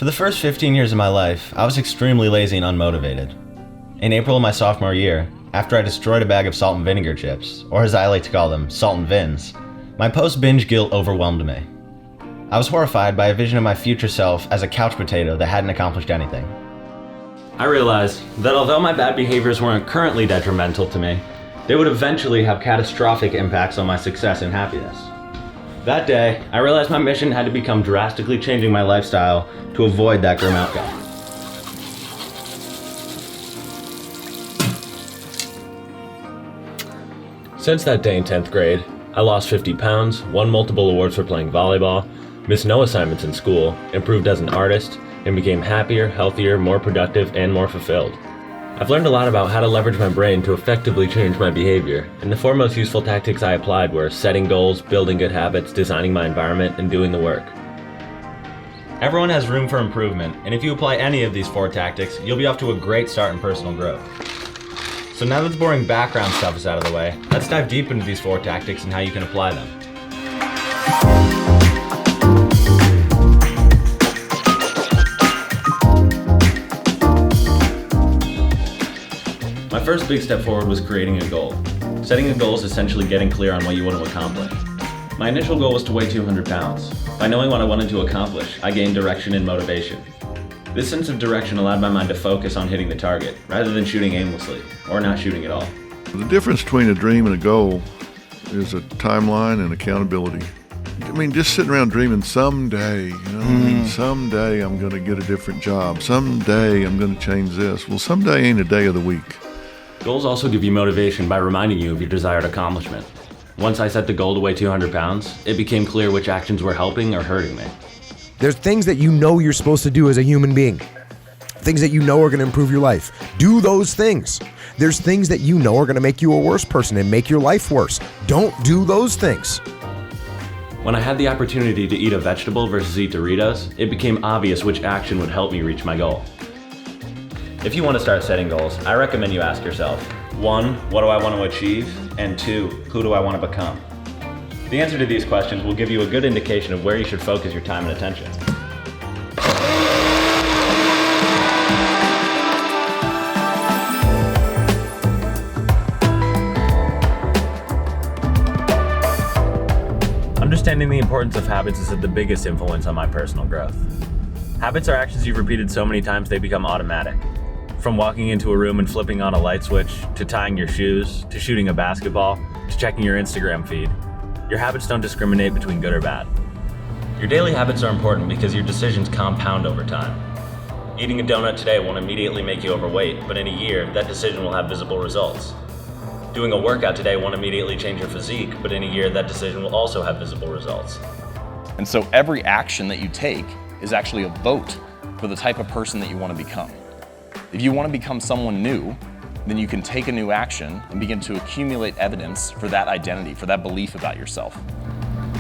For the first 15 years of my life, I was extremely lazy and unmotivated. In April of my sophomore year, after I destroyed a bag of salt and vinegar chips, or as I like to call them, salt and vins, my post-binge guilt overwhelmed me. I was horrified by a vision of my future self as a couch potato that hadn't accomplished anything. I realized that although my bad behaviors weren't currently detrimental to me, they would eventually have catastrophic impacts on my success and happiness. That day, I realized my mission had to become drastically changing my lifestyle to avoid that grim outcome. Since that day in 10th grade, I lost 50 pounds, won multiple awards for playing volleyball, missed no assignments in school, improved as an artist, and became happier, healthier, more productive, and more fulfilled. I've learned a lot about how to leverage my brain to effectively change my behavior, and the four most useful tactics I applied were setting goals, building good habits, designing my environment, and doing the work. Everyone has room for improvement, and if you apply any of these four tactics, you'll be off to a great start in personal growth. So now that the boring background stuff is out of the way, let's dive deep into these four tactics and how you can apply them. My first big step forward was creating a goal. Setting a goal is essentially getting clear on what you want to accomplish. My initial goal was to weigh 200 pounds. By knowing what I wanted to accomplish, I gained direction and motivation. This sense of direction allowed my mind to focus on hitting the target, rather than shooting aimlessly, or not shooting at all. The difference between a dream and a goal is a timeline and accountability. I mean, just sitting around dreaming someday, someday I'm going to get a different job. Someday I'm going to change this. Well, someday ain't a day of the week. Goals also give you motivation by reminding you of your desired accomplishment. Once I set the goal to weigh 200 pounds, it became clear which actions were helping or hurting me. There's things that you know you're supposed to do as a human being. Things that you know are going to improve your life. Do those things. There's things that you know are going to make you a worse person and make your life worse. Don't do those things. When I had the opportunity to eat a vegetable versus eat Doritos, it became obvious which action would help me reach my goal. If you want to start setting goals, I recommend you ask yourself, 1, what do I want to achieve? And 2, who do I want to become? The answer to these questions will give you a good indication of where you should focus your time and attention. Understanding the importance of habits is the biggest influence on my personal growth. Habits are actions you've repeated so many times they become automatic. From walking into a room and flipping on a light switch, to tying your shoes, to shooting a basketball, to checking your Instagram feed. Your habits don't discriminate between good or bad. Your daily habits are important because your decisions compound over time. Eating a donut today won't immediately make you overweight, but in a year, that decision will have visible results. Doing a workout today won't immediately change your physique, but in a year, that decision will also have visible results. And so every action that you take is actually a vote for the type of person that you want to become. If you want to become someone new, then you can take a new action and begin to accumulate evidence for that identity, for that belief about yourself.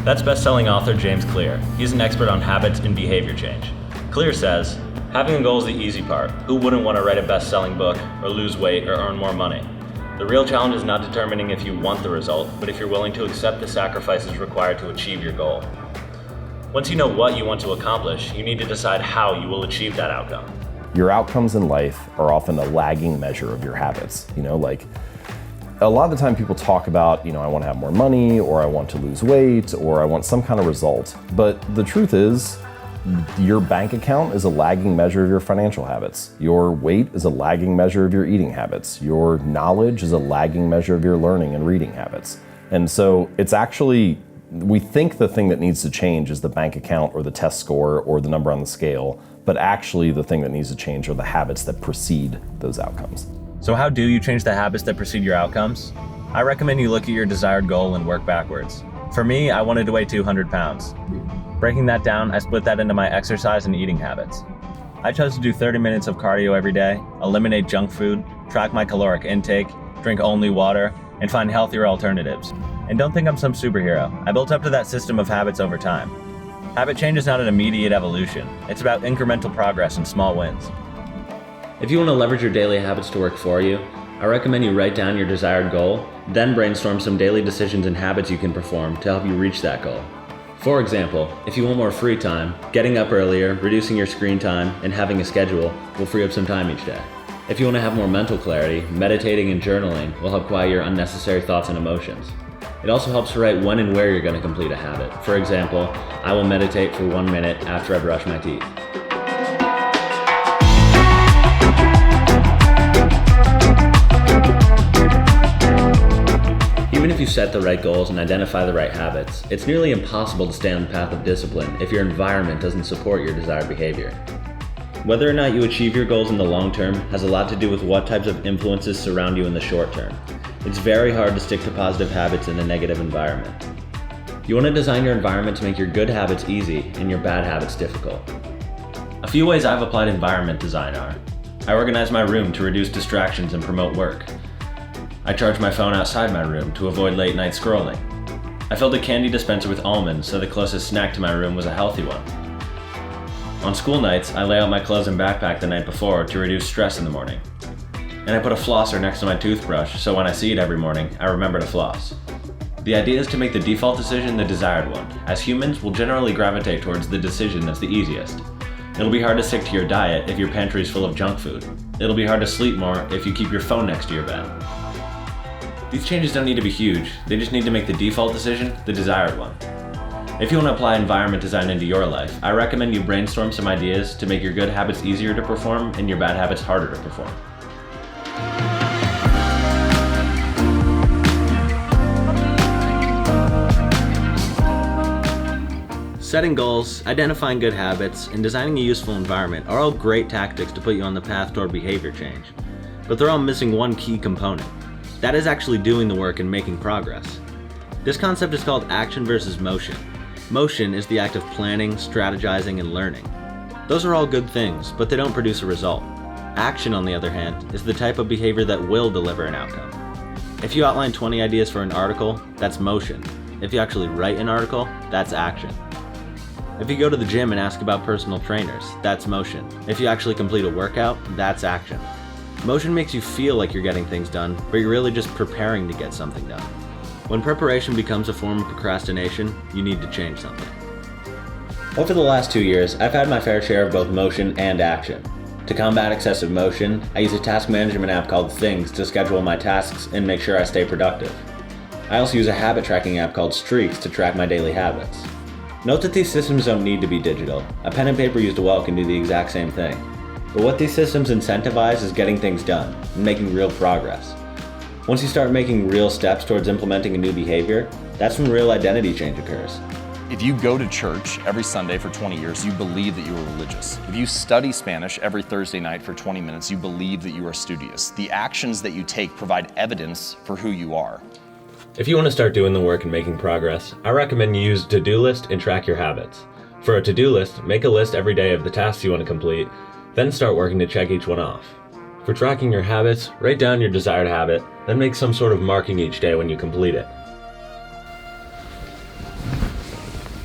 That's best-selling author James Clear. He's an expert on habits and behavior change. Clear says, having a goal is the easy part. Who wouldn't want to write a best-selling book, or lose weight, or earn more money? The real challenge is not determining if you want the result, but if you're willing to accept the sacrifices required to achieve your goal. Once you know what you want to accomplish, you need to decide how you will achieve that outcome. Your outcomes in life are often a lagging measure of your habits. Like a lot of the time people talk about, I want to have more money, or I want to lose weight, or I want some kind of result. But the truth is, your bank account is a lagging measure of your financial habits. Your weight is a lagging measure of your eating habits. Your knowledge is a lagging measure of your learning and reading habits. And so it's actually, we think the thing that needs to change is the bank account or the test score or the number on the scale. But actually the thing that needs to change are the habits that precede those outcomes. So how do you change the habits that precede your outcomes? I recommend you look at your desired goal and work backwards. For me, I wanted to weigh 200 pounds. Breaking that down, I split that into my exercise and eating habits. I chose to do 30 minutes of cardio every day, eliminate junk food, track my caloric intake, drink only water, and find healthier alternatives. And don't think I'm some superhero. I built up to that system of habits over time. Habit change is not an immediate evolution. It's about incremental progress and small wins. If you want to leverage your daily habits to work for you, I recommend you write down your desired goal, then brainstorm some daily decisions and habits you can perform to help you reach that goal. For example, if you want more free time, getting up earlier, reducing your screen time, and having a schedule will free up some time each day. If you want to have more mental clarity, meditating and journaling will help quiet your unnecessary thoughts and emotions. It also helps to write when and where you're going to complete a habit. For example, I will meditate for 1 minute after I brush my teeth. Even if you set the right goals and identify the right habits, it's nearly impossible to stay on the path of discipline if your environment doesn't support your desired behavior. Whether or not you achieve your goals in the long term has a lot to do with what types of influences surround you in the short term. It's very hard to stick to positive habits in a negative environment. You want to design your environment to make your good habits easy and your bad habits difficult. A few ways I've applied environment design are: I organize my room to reduce distractions and promote work. I charge my phone outside my room to avoid late night scrolling. I filled a candy dispenser with almonds so the closest snack to my room was a healthy one. On school nights, I lay out my clothes and backpack the night before to reduce stress in the morning. And I put a flosser next to my toothbrush so when I see it every morning, I remember to floss. The idea is to make the default decision the desired one, as humans will generally gravitate towards the decision that's the easiest. It'll be hard to stick to your diet if your pantry is full of junk food. It'll be hard to sleep more if you keep your phone next to your bed. These changes don't need to be huge, they just need to make the default decision the desired one. If you want to apply environment design into your life, I recommend you brainstorm some ideas to make your good habits easier to perform and your bad habits harder to perform. Setting goals, identifying good habits, and designing a useful environment are all great tactics to put you on the path toward behavior change. But they're all missing one key component. That is actually doing the work and making progress. This concept is called action versus motion. Motion is the act of planning, strategizing, and learning. Those are all good things, but they don't produce a result. Action, on the other hand, is the type of behavior that will deliver an outcome. If you outline 20 ideas for an article, that's motion. If you actually write an article, that's action. If you go to the gym and ask about personal trainers, that's motion. If you actually complete a workout, that's action. Motion makes you feel like you're getting things done, but you're really just preparing to get something done. When preparation becomes a form of procrastination, you need to change something. Over the last 2 years, I've had my fair share of both motion and action. To combat excessive motion, I use a task management app called Things to schedule my tasks and make sure I stay productive. I also use a habit tracking app called Streaks to track my daily habits. Note that these systems don't need to be digital. A pen and paper used well can do the exact same thing. But what these systems incentivize is getting things done and making real progress. Once you start making real steps towards implementing a new behavior, that's when real identity change occurs. If you go to church every Sunday for 20 years, you believe that you are religious. If you study Spanish every Thursday night for 20 minutes, you believe that you are studious. The actions that you take provide evidence for who you are. If you want to start doing the work and making progress, I recommend you use a to-do list and track your habits. For a to-do list, make a list every day of the tasks you want to complete, then start working to check each one off. For tracking your habits, write down your desired habit, then make some sort of marking each day when you complete it.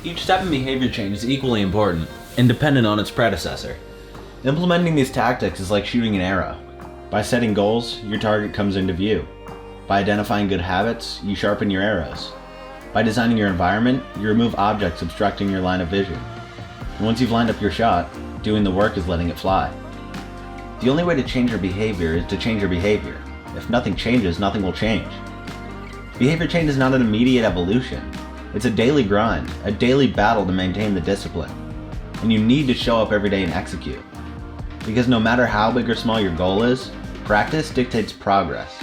Each step in behavior change is equally important and dependent on its predecessor. Implementing these tactics is like shooting an arrow. By setting goals, your target comes into view. By identifying good habits, you sharpen your arrows. By designing your environment, you remove objects obstructing your line of vision. And once you've lined up your shot, doing the work is letting it fly. The only way to change your behavior is to change your behavior. If nothing changes, nothing will change. Behavior change is not an immediate evolution. It's a daily grind, a daily battle to maintain the discipline. And you need to show up every day and execute. Because no matter how big or small your goal is, practice dictates progress.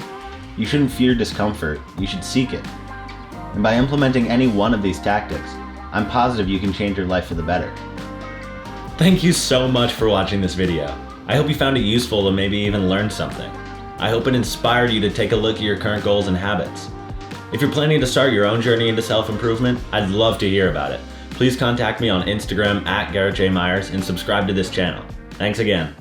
You shouldn't fear discomfort, you should seek it. And by implementing any one of these tactics, I'm positive you can change your life for the better. Thank you so much for watching this video. I hope you found it useful and maybe even learned something. I hope it inspired you to take a look at your current goals and habits. If you're planning to start your own journey into self-improvement, I'd love to hear about it. Please contact me on Instagram @Garrett J. Myers and subscribe to this channel. Thanks again.